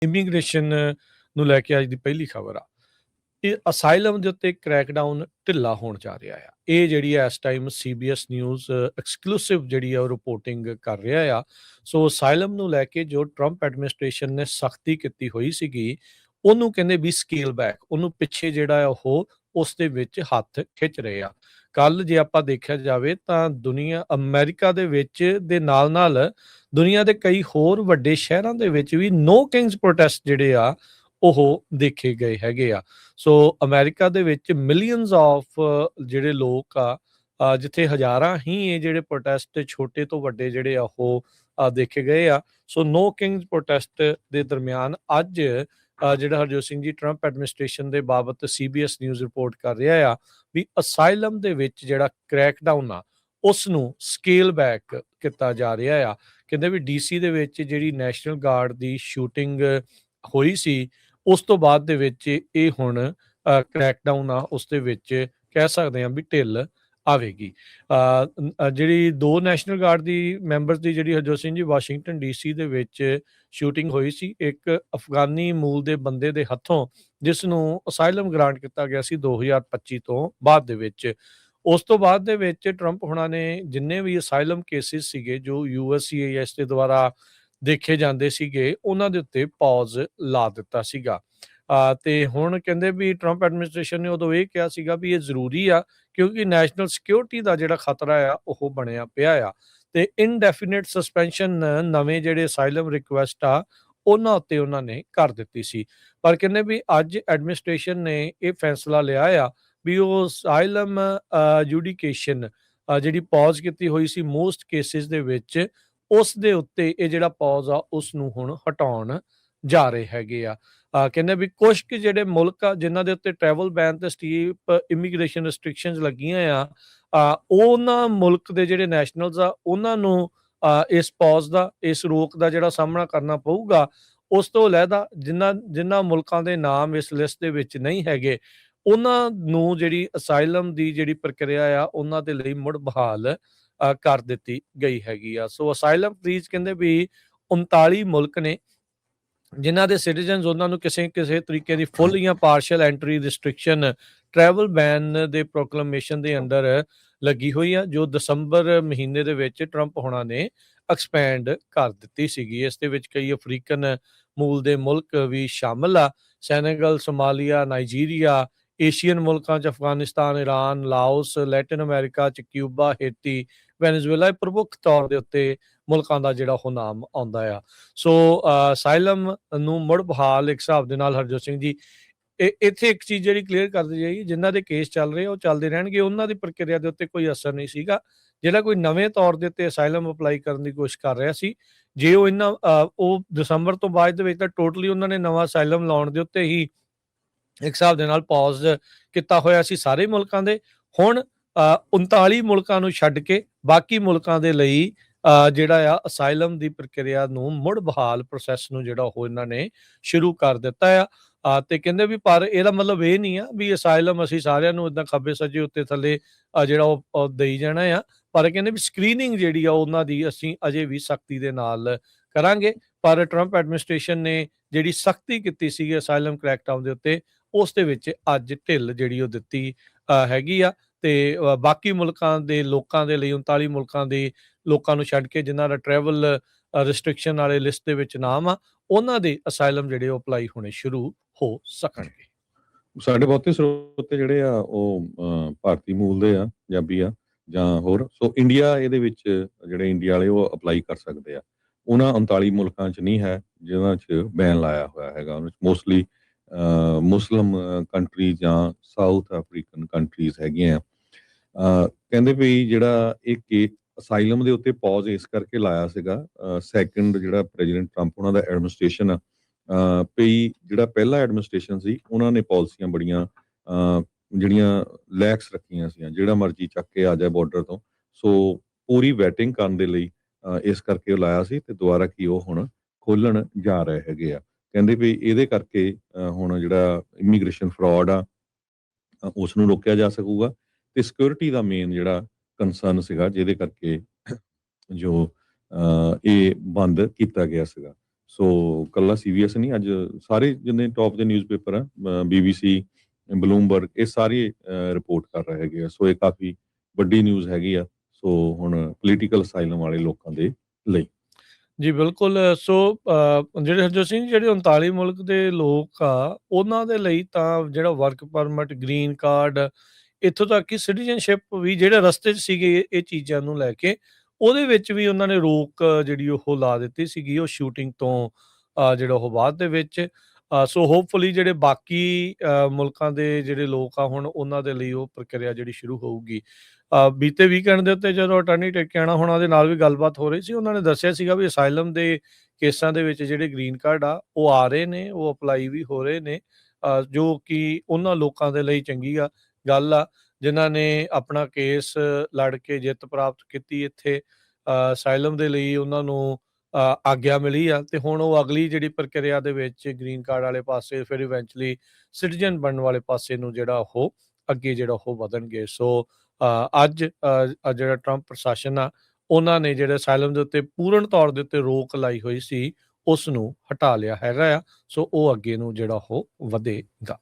Immigration ਨੂੰ ਲੈ ਕੇ ਅੱਜ ਦੀ ਪਹਿਲੀ ਖਬਰ ਆ। ਇਹ ਅਸਾਈਲਮ ਦੇ ਉੱਤੇ ਕ੍ਰੈਕਡਾਊਨ ਢਿੱਲਾ ਹੋਣ ਜਾ ਰਿਹਾ ਆ। ਇਹ ਜਿਹੜੀ ਆ ਇਸ ਟਾਈਮ CBS ਨਿਊਜ਼ ਐਕਸਕਲੂਸਿਵ ਜਿਹੜੀ ਆ ਉਹ ਰਿਪੋਰਟਿੰਗ ਕਰ ਰਿਹਾ ਆ। ਸੋ ਅਸਾਈਲਮ ਨੂੰ ਲੈ ਕੇ ਜੋ ਟਰੰਪ ਐਡਮਿਨਿਸਟ੍ਰੇਸ਼ਨ ਨੇ ਸਖਤੀ ਕੀਤੀ ਹੋਈ ਸੀਗੀ, ਉਹਨੂੰ ਕਹਿੰਦੇ ਵੀ ਸਕੇਲ ਬੈਕ, ਉਹਨੂੰ ਪਿੱਛੇ ਜਿਹੜਾ ਆ ਉਹ ਉਸ ਦੇ ਵਿੱਚ ਹੱਥ ਖਿੱਚ ਰਹੇ ਆ। ਕੱਲ ਜੇ ਆਪਾਂ ਦੇਖਿਆ ਜਾਵੇ ਤਾਂ ਦੁਨੀਆ ਅਮਰੀਕਾ ਦੇ ਵਿੱਚ ਦੇ ਨਾਲ ਨਾਲ ਦੁਨੀਆ ਦੇ ਕਈ ਹੋਰ ਵੱਡੇ ਸ਼ਹਿਰਾਂ ਦੇ ਵਿੱਚ ਵੀ ਨੋ ਕਿੰਗਸ ਪ੍ਰੋਟੈਸਟ ਜਿਹੜੇ ਆ ਉਹ ਦੇਖੇ ਗਏ ਹੈਗੇ ਆ। ਸੋ ਅਮਰੀਕਾ ਦੇ ਵਿੱਚ ਮਿਲੀਅਨਸ ਆਫ ਜਿਹੜੇ ਲੋਕ ਆ, ਜਿੱਥੇ ਹਜ਼ਾਰਾਂ ਹੀ ਇਹ ਜਿਹੜੇ ਪ੍ਰੋਟੈਸਟ ਛੋਟੇ ਤੋਂ ਵੱਡੇ ਜਿਹੜੇ ਆ ਉਹ ਦੇਖੇ ਗਏ ਆ। ਸੋ ਨੋ ਕਿੰਗਸ ਪ੍ਰੋਟੈਸਟ ਦੇ ਦਰਮਿਆਨ ਅੱਜ ਜਿਹੜਾ ਹਰਜੋਤ ਸਿੰਘ ਜੀ ਟਰੰਪ ਐਡਮਿਨਿਸਟ੍ਰੇਸ਼ਨ ਦੇ ਬਾਬਤ CBS ਨਿਊਜ਼ ਰਿਪੋਰਟ ਕਰ ਰਿਹਾ ਆ ਵੀ ਅਸਾਈਲਮ ਦੇ ਵਿੱਚ ਜਿਹੜਾ ਕ੍ਰੈਕਡਾਊਨ ਆ ਉਸ ਨੂੰ ਸਕੇਲ ਬੈਕ ਕੀਤਾ ਜਾ ਰਿਹਾ ਆ। ਕਹਿੰਦੇ ਵੀ DC ਦੇ ਵਿੱਚ ਜਿਹੜੀ ਨੈਸ਼ਨਲ ਗਾਰਡ ਦੀ ਸ਼ੂਟਿੰਗ ਹੋਈ ਸੀ, ਉਸ ਤੋਂ ਬਾਅਦ ਦੇ ਵਿੱਚ ਇਹ ਹੁਣ ਕ੍ਰੈਕਡਾਊਨ ਆ ਉਸ ਦੇ ਵਿੱਚ ਕਹਿ ਸਕਦੇ ਹਾਂ ਵੀ ਢਿੱਲ ਆਵੇਗੀ। ਜਿਹੜੀ 2 ਨੈਸ਼ਨਲ ਗਾਰਡ ਦੀ ਮੈਂਬਰਸ ਦੀ ਜਿਹੜੀ ਹਰਜੋਤ ਸਿੰਘ ਜੀ ਵਾਸ਼ਿੰਗਟਨ DC ਦੇ ਵਿੱਚ ਸ਼ੂਟਿੰਗ ਹੋਈ ਸੀ ਇੱਕ ਅਫਗਾਨੀ ਮੂਲ ਦੇ ਬੰਦੇ ਦੇ ਹੱਥੋਂ, ਜਿਸ ਨੂੰ ਅਸਾਈਲਮ ਗ੍ਰਾਂਟ ਕੀਤਾ ਗਿਆ ਸੀ 2025 ਤੋਂ ਬਾਅਦ ਦੇ ਵਿੱਚ। ਉਸ ਤੋਂ ਬਾਅਦ ਦੇ ਵਿੱਚ ਟਰੰਪ ਹੁਣਾਂ ਨੇ ਜਿੰਨੇ ਵੀ ਅਸਾਈਲਮ ਕੇਸਿਸ ਸੀਗੇ ਜੋ USCIS ਦੇ ਦੁਆਰਾ ਦੇਖੇ ਜਾਂਦੇ ਸੀਗੇ, ਉਹਨਾਂ ਦੇ ਉੱਤੇ ਪੌਜ਼ ਲਾ ਦਿੱਤਾ ਸੀਗਾ। ਤੇ ਹੁਣ ਕਹਿੰਦੇ ਵੀ ਟਰੰਪ ਐਡਮਿਨਿਸਟ੍ਰੇਸ਼ਨ ਨੇ ਉਦੋਂ ਇਹ ਕਿਹਾ ਸੀਗਾ ਵੀ ਇਹ ਜ਼ਰੂਰੀ ਆ ਕਿਉਂਕਿ ਨੈਸ਼ਨਲ ਸਿਕਿਉਰਿਟੀ ਦਾ ਜਿਹੜਾ ਖਤਰਾ ਆ ਉਹ ਬਣਿਆ ਪਿਆ ਆ। ਤੇ ਇਨਡੈਫੀਨਿਟ ਸਸਪੈਂਸ਼ਨ ਨਵੇਂ ਜਿਹੜੇ ਅਸਾਈਲਮ ਰਿਕੁਐਸਟ ਆ ਉਹਨਾਂ ਉੱਤੇ ਉਹਨਾਂ ਨੇ ਕਰ ਦਿੱਤੀ ਸੀ। ਪਰ ਕਹਿੰਦੇ ਵੀ ਅੱਜ ਐਡਮਿਨਿਸਟ੍ਰੇਸ਼ਨ ਨੇ ਇਹ ਫੈਸਲਾ ਲਿਆ ਆ ਵੀ ਉਹ ਅਸਾਈਲਮ ਜੁਡੀਕੇਸ਼ਨ ਜਿਹੜੀ ਪੌਜ਼ ਕੀਤੀ ਹੋਈ ਸੀ ਮੋਸਟ ਕੇਸਿਸ ਦੇ ਵਿੱਚ, ਉਸ ਦੇ ਉੱਤੇ ਇਹ ਜਿਹੜਾ ਪੌਜ਼ ਆ ਉਸ ਨੂੰ ਹੁਣ ਹਟਾਉਣ ਜਾ ਰਹੇ ਹੈਗੇ ਆ। ਕਹਿੰਦੇ ਵੀ ਕੁਛ ਕੁ ਜਿਹੜੇ ਮੁਲਕ ਆ ਜਿਨ੍ਹਾਂ ਦੇ ਉੱਤੇ ਟਰੈਵਲ ਬੈਨ ਤੇ ਸਟੀਪ ਇਮੀਗ੍ਰੇਸ਼ਨ ਰਿਸਟ੍ਰਿਕਸ਼ਨਸ ਲੱਗੀਆਂ ਆ, ਉਹਨਾਂ ਮੁਲਕ ਦੇ ਜਿਹੜੇ ਨੈਸ਼ਨਲਸ ਆ ਉਹਨਾਂ ਨੂੰ ਇਸ ਪੌਜ਼ ਦਾ, ਇਸ ਰੋਕ ਦਾ ਜਿਹੜਾ ਸਾਹਮਣਾ ਕਰਨਾ ਪਊਗਾ। ਉਸ ਤੋਂ ਅਲੱਗਾ ਜਿਨ੍ਹਾਂ ਮੁਲਕਾਂ ਦੇ ਨਾਮ ਇਸ ਲਿਸਟ ਦੇ ਵਿੱਚ ਨਹੀਂ ਹੈਗੇ, ਉਹਨਾਂ ਨੂੰ ਜਿਹੜੀ ਅਸਾਈਲਮ ਦੀ ਜਿਹੜੀ ਪ੍ਰਕਿਰਿਆ ਆ ਉਹਨਾਂ ਦੇ ਲਈ ਮੁੜ ਬਹਾਲ ਕਰ ਦਿੱਤੀ ਗਈ ਹੈਗੀ ਆ। ਸੋ ਅਸਾਈਲਮ ਪਲੀਜ਼ ਕਹਿੰਦੇ ਵੀ 39 ਮੁਲਕ ਨੇ ਜਿਨ੍ਹਾਂ ਦੇ ਸਿਟੀਜ਼ਨਸ ਉਹਨਾਂ ਨੂੰ ਕਿਸੇ ਤਰੀਕੇ ਦੀ ਫੁੱਲ ਜਾਂ partial entry restriction travel ban ਦੇ ਪ੍ਰੋਕਲੇਮੇਸ਼ਨ ਦੇ ਅੰਡਰ ਲੱਗੀ ਹੋਈ ਆ, ਜੋ ਦਸੰਬਰ ਮਹੀਨੇ ਦੇ ਵਿੱਚ ਟਰੰਪ ਹੋਣਾ ਨੇ ਐਕਸਪੈਂਡ ਕਰ ਦਿੱਤੀ ਸੀਗੀ। ਇਸ ਦੇ ਵਿੱਚ ਕਈ ਅਫਰੀਕਨ ਮੂਲ ਦੇ ਮੁਲਕ ਵੀ ਸ਼ਾਮਲ ਆ, ਸੈਨੇਗਲ, ਸੋਮਾਲੀਆ, ਨਾਈਜੀਰੀਆ, ਏਸ਼ੀਅਨ ਮੁਲਕਾਂ 'ਚ Afghanistan, Iran, Laos, Latin America 'ਚ ਕਿਊਬਾ, ਹੇਤੀ, ਵੈਨੇਜ਼ੁਏਲਾ ਪ੍ਰਮੁੱਖ ਤੌਰ ਦੇ ਉੱਤੇ ਮੁਲਕਾਂ ਦਾ ਜਿਹੜਾ ਉਹ ਨਾਮ ਆਉਂਦਾ ਆ। ਸੋ ਅਸਾਈਲਮ ਨੂੰ ਮੁੜ ਬਹਾਲ ਇੱਕ ਹਿਸਾਬ ਦੇ ਨਾਲ ਹਰਜੋਤ ਸਿੰਘ ਜੀ ਇੱਥੇ ਇੱਕ ਚੀਜ਼ ਜਿਹੜੀ ਕਲੀਅਰ ਕਰ ਦਿੱਤੀ ਜਾਏਗੀ, ਜਿਨ੍ਹਾਂ ਦੇ ਕੇਸ ਚੱਲ ਰਹੇ ਉਹ ਚੱਲਦੇ ਰਹਿਣਗੇ, ਉਹਨਾਂ ਦੀ ਪ੍ਰਕਿਰਿਆ ਦੇ ਉੱਤੇ ਕੋਈ ਅਸਰ ਨਹੀਂ ਸੀਗਾ। ਜਿਹੜਾ ਕੋਈ ਨਵੇਂ ਤੌਰ ਦੇ ਉੱਤੇ ਅਸਾਈਲਮ ਅਪਲਾਈ ਕਰਨ ਦੀ ਕੋਸ਼ਿਸ਼ ਕਰ ਰਿਹਾ ਸੀ, ਜੇ ਉਹ ਉਹ ਦਸੰਬਰ ਤੋਂ ਬਾਅਦ ਦੇ ਵਿੱਚ ਤਾਂ ਟੋਟਲੀ ਉਹਨਾਂ ਨੇ ਨਵਾਂ ਅਸਾਈਲਮ ਲਾਉਣ ਦੇ ਉੱਤੇ ਹੀ ਇੱਕ ਹਿਸਾਬ ਦੇ ਨਾਲ ਪੌਜ਼ ਕੀਤਾ ਹੋਇਆ ਸੀ ਸਾਰੇ ਮੁਲਕਾਂ ਦੇ। ਹੁਣ 39 ਮੁਲਕਾਂ ਨੂੰ ਛੱਡ ਕੇ ਬਾਕੀ ਮੁਲਕਾਂ ਦੇ ਲਈ ਜਿਹੜਾ ਆ ਅਸਾਈਲਮ ਦੀ ਪ੍ਰਕਿਰਿਆ ਨੂੰ ਮੁੜ ਬਹਾਲ ਪ੍ਰੋਸੈਸ ਨੂੰ ਜਿਹੜਾ ਉਹ ਇਹਨਾਂ ਨੇ ਸ਼ੁਰੂ ਕਰ ਦਿੱਤਾ ਆ। ਤੇ ਕਹਿੰਦੇ ਵੀ ਪਰ ਇਹਦਾ ਮਤਲਬ ਇਹ ਨਹੀਂ ਆ ਵੀ ਅਸਾਈਲਮ ਅਸੀਂ ਸਾਰਿਆਂ ਨੂੰ ਏਦਾਂ ਖੱਬੇ ਸੱਜੇ ਉੱਤੇ ਥੱਲੇ ਜਿਹੜਾ ਉਹ ਦੇਈ ਜਾਣਾ ਆ, ਪਰ ਕਹਿੰਦੇ ਵੀ ਸਕਰੀਨਿੰਗ ਜਿਹੜੀ ਆ ਉਹਨਾਂ ਦੀ ਅਸੀਂ ਅਜੇ ਵੀ ਸਖਤੀ ਦੇ ਨਾਲ ਕਰਾਂਗੇ। ਪਰ ਟਰੰਪ ਐਡਮਿਨਿਸਟ੍ਰੇਸ਼ਨ ਨੇ ਜਿਹੜੀ ਸਖਤੀ ਕੀਤੀ ਸੀ ਅਸਾਈਲਮ ਕ੍ਰੈਕਡਾਊਨ ਦੇ ਉੱਤੇ, ਉਸ ਦੇ ਵਿੱਚ ਅੱਜ ਢਿੱਲ ਜਿਹੜੀ ਉਹ ਦਿੱਤੀ ਹੈਗੀ ਆ। ਤੇ ਬਾਕੀ ਮੁਲਕਾਂ ਦੇ ਲੋਕਾਂ ਦੇ ਲਈ 39 ਮੁਲਕਾਂ ਦੇ ਲੋਕਾਂ ਨੂੰ ਛੱਡ ਕੇ ਜਿਨ੍ਹਾਂ ਦਾ ਟਰੈਵਲ ਰਿਸਟ੍ਰਿਕਸ਼ਨ ਵਾਲੇ ਲਿਸਟ ਦੇ ਵਿੱਚ ਨਾਮ ਆ, ਉਹਨਾਂ ਦੇ ਅਸਾਈਲਮ ਜਿਹੜੇ ਉਹ ਅਪਲਾਈ ਹੋਣੇ ਸ਼ੁਰੂ ਹੋ ਸਕਣਗੇ। ਸਾਡੇ ਬਹੁਤੇ ਸਰੋਤੇ ਜਿਹੜੇ ਆ ਉਹ ਭਾਰਤੀ ਮੂਲ ਦੇ ਆ, ਪੰਜਾਬੀ ਆ ਜਾਂ ਹੋਰ। ਸੋ ਇੰਡੀਆ ਇਹਦੇ ਵਿੱਚ ਜਿਹੜੇ ਇੰਡੀਆ ਵਾਲੇ ਉਹ ਅਪਲਾਈ ਕਰ ਸਕਦੇ ਆ। ਉਹਨਾਂ 39 ਮੁਲਕਾਂ 'ਚ ਨਹੀਂ ਹੈ ਜਿਹਨਾਂ 'ਚ ਬੈਨ ਲਾਇਆ ਹੋਇਆ ਹੈਗਾ। ਉਹਨਾਂ 'ਚ ਮੋਸਟਲੀ ਮੁਸਲਿਮ ਕੰਟਰੀ ਜਾਂ ਸਾਊਥ ਅਫਰੀਕਨ ਕੰਟਰੀਜ਼ ਹੈਗੀਆਂ ਆ। ਕਹਿੰਦੇ ਵੀ ਜਿਹੜਾ ਇਹ ਅਸਾਈਲਮ ਦੇ ਉੱਤੇ ਪੌਜ਼ ਇਸ ਕਰਕੇ ਲਾਇਆ ਸੀਗਾ, ਸੈਕਿੰਡ ਜਿਹੜਾ ਪ੍ਰੈਜ਼ੀਡੈਂਟ ਟਰੰਪ ਉਹਨਾਂ ਦਾ ਐਡਮਿਨਿਸਟ੍ਰੇਸ਼ਨ ਜਿਹੜਾ ਪਹਿਲਾ ਐਡਮਿਨਿਸਟ੍ਰੇਸ਼ਨ ਸੀ ਉਹਨਾਂ ਨੇ ਪਾਲਿਸੀਆਂ ਬੜੀਆਂ ਜਿਹੜੀਆਂ ਲੈਕਸ ਰੱਖੀਆਂ ਸੀ, ਜਿਹੜਾ ਮਰਜ਼ੀ ਚੱਕ ਕੇ ਆ ਜਾਏ ਬਾਰਡਰ ਤੋਂ। ਸੋ ਪੂਰੀ ਵੈਟਿੰਗ ਕਰਨ ਦੇ ਲਈ ਇਸ ਕਰਕੇ ਉਹ ਲਾਇਆ ਸੀ ਤੇ ਦੁਬਾਰਾ ਕੀ ਉਹ ਹੁਣ ਖੋਲਣ ਜਾ ਰਹੇ ਹੈਗੇ ਆ। ਕਹਿੰਦੇ ਵੀ ਇਹਦੇ ਕਰਕੇ ਹੁਣ ਜਿਹੜਾ ਇਮੀਗ੍ਰੇਸ਼ਨ ਫਰਾਡ ਆ ਉਸ ਨੂੰ ਰੋਕਿਆ ਜਾ ਸਕੂਗਾ ਤੇ ਸਿਕਿਉਰਿਟੀ ਦਾ ਮੇਨ ਜਿਹੜਾ ਕੰਸਰਨ ਸੀਗਾ ਜਿਹਦੇ ਕਰਕੇ ਜੋ ਇਹ ਬੰਦ ਕੀਤਾ ਗਿਆ ਸੀਗਾ। ਸੋ ਕੱਲਾ CBS ਨਹੀਂ, ਅੱਜ ਸਾਰੇ ਜਿੰਨੇ ਟੌਪ ਦੇ ਨਿਊਜ਼ਪੇਪਰ ਆ, BBC, ਬਲੂਮਬਰਗ, ਇਹ ਸਾਰੇ ਰਿਪੋਰਟ ਕਰ ਰਹੇ ਹੈਗੇ ਆ। ਸੋ ਇਹ ਕਾਫੀ ਵੱਡੀ ਨਿਊਜ਼ ਹੈਗੀ ਆ, ਸੋ ਹੁਣ ਪੋਲੀਟੀਕਲ ਅਸਾਈਲਮ ਵਾਲੇ ਲੋਕਾਂ ਦੇ ਲਈ। ਜੀ ਬਿਲਕੁਲ। ਸੋ ਜਿਹੜੇ ਹਰਜੋਤ ਸਿੰਘ, ਜਿਹੜੇ 39 ਮੁਲਕ ਦੇ ਲੋਕ ਆ, ਉਹਨਾਂ ਦੇ ਲਈ ਤਾਂ ਜਿਹੜਾ ਵਰਕ ਪਰਮਿਟ, ਗ੍ਰੀਨ ਕਾਰਡ, ਇੱਥੋਂ ਤੱਕ ਕਿ ਸਿਟੀਜ਼ਨਸ਼ਿਪ ਵੀ, ਜਿਹੜੇ ਰਸਤੇ 'ਚ ਸੀਗੇ ਇਹ ਚੀਜ਼ਾਂ ਨੂੰ ਲੈ ਕੇ, ਉਹਦੇ ਵਿੱਚ ਵੀ ਉਹਨਾਂ ਨੇ ਰੋਕ ਜਿਹੜੀ ਉਹ ਲਾ ਦਿੱਤੀ ਸੀਗੀ, ਉਹ ਸ਼ੂਟਿੰਗ ਤੋਂ ਜਿਹੜਾ ਉਹ ਬਾਅਦ ਦੇ ਵਿੱਚ। ਸੋ ਹੋਪਫੁਲੀ ਜਿਹੜੇ ਬਾਕੀ ਮੁਲਕਾਂ ਦੇ ਜਿਹੜੇ ਲੋਕ ਆ, ਹੁਣ ਉਹਨਾਂ ਦੇ ਲਈ ਉਹ ਪ੍ਰਕਿਰਿਆ ਜਿਹੜੀ ਸ਼ੁਰੂ ਹੋਊਗੀ। ਬੀਤੇ ਵੀਕਐਂਡ ਦੇ ਉੱਤੇ ਜਦੋਂ ਅਟਾਰਨੀ ਟਿਕਿਆਣਾ ਹੋਣਾ ਦੇ ਨਾਲ ਵੀ ਗੱਲਬਾਤ ਹੋ ਰਹੀ ਸੀ, ਉਹਨਾਂ ਨੇ ਦੱਸਿਆ ਸੀਗਾ ਵੀ ਅਸਾਈਲਮ ਦੇ ਕੇਸਾਂ ਦੇ ਵਿੱਚ ਜਿਹੜੇ ਗ੍ਰੀਨ ਕਾਰਡ ਆ ਉਹ ਆ ਰਹੇ ਨੇ, ਉਹ ਅਪਲਾਈ ਵੀ ਹੋ ਰਹੇ ਨੇ, ਜੋ ਕਿ ਉਹਨਾਂ ਲੋਕਾਂ ਦੇ ਲਈ ਚੰਗੀ ਗੱਲ ਆ ਜਿਨ੍ਹਾਂ ਨੇ ਆਪਣਾ ਕੇਸ ਲੜ ਕੇ ਜਿੱਤ ਪ੍ਰਾਪਤ ਕੀਤੀ ਇੱਥੇ, ਅਸਾਈਲਮ ਦੇ ਲਈ ਉਹਨਾਂ ਨੂੰ ਆਗਿਆ ਮਿਲੀ ਆ, ਤੇ ਹੁਣ ਉਹ ਅਗਲੀ ਜਿਹੜੀ ਪ੍ਰਕਿਰਿਆ ਦੇ ਵਿੱਚ ਗ੍ਰੀਨ ਕਾਰਡ ਵਾਲੇ ਪਾਸੇ, ਫਿਰ ਇਵੈਂਚੁਅਲੀ ਸਿਟੀਜ਼ਨ ਬਣਨ ਵਾਲੇ ਪਾਸੇ ਨੂੰ ਜਿਹੜਾ ਉਹ ਅੱਗੇ ਜਿਹੜਾ ਉਹ ਵਧਣਗੇ। ਸੋ ਅੱਜ ਜਿਹੜਾ ਟਰੰਪ ਪ੍ਰਸ਼ਾਸਨ ਆ, ਉਹਨਾਂ ਨੇ ਜਿਹੜੇ ਅਸਾਈਲਮ ਦੇ ਉੱਤੇ ਪੂਰਨ ਤੌਰ ਦੇ ਉੱਤੇ ਰੋਕ ਲਾਈ ਹੋਈ ਸੀ, ਉਸ ਨੂੰ ਹਟਾ ਲਿਆ ਹੈਗਾ ਆ। ਸੋ ਉਹ ਅੱਗੇ ਨੂੰ ਜਿਹੜਾ ਉਹ ਵਧੇਗਾ।